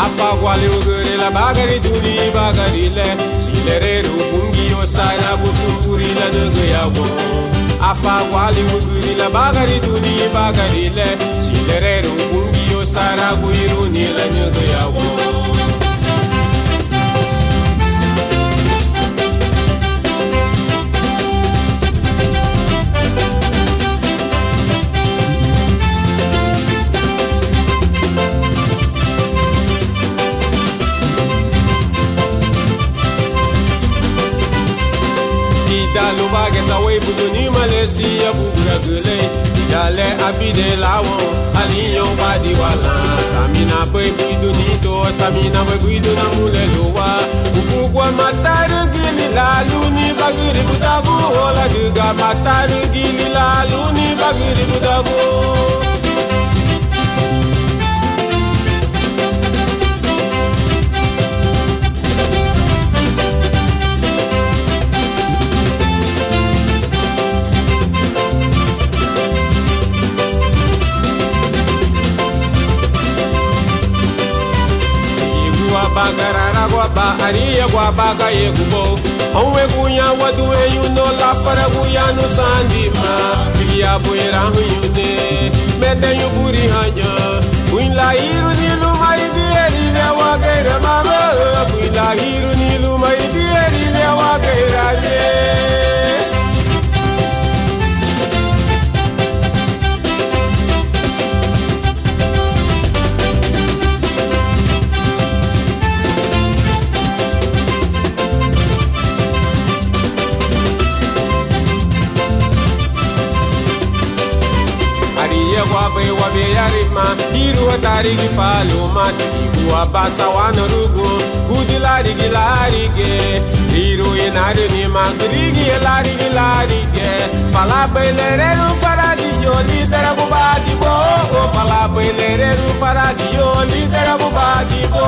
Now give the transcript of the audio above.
Afaguale ugure la bagari tuni bagarile Silereru bungi osana busuri la ngeyawo Afaguale ugure la bagari tuni bagarile Silereru bungi osana guiruni la ngeyawo Dalu bage sa way buduni Malaysia bugura gule Dale abide lawon aliyon badi wala Samina boy buduni to samina boy buduna mule lowa Ubugwa mataru gili lalu ni bagiri butabu Ola duga mataru gili lalu ni bagiri butabu Bagarara guaba aria guaba gaye gubo Onwe gunya wadu eyuno la para guya no sandima Biya buera huyune Mete yuburi hanya Buinla iru nilu maidi eri ne wagera mama Buinla iru nilu maidi eri ne wagera ye Wabe wabe yarima Iru atari gifalo mat Ibu abasa wanarugo Gudi lari gilari ge Iru inari ni mangrigi lari gilari ge Fala bailereru faradiyo Lidera bubadi bo Fala bailereru faradiyo Lidera bubadi bo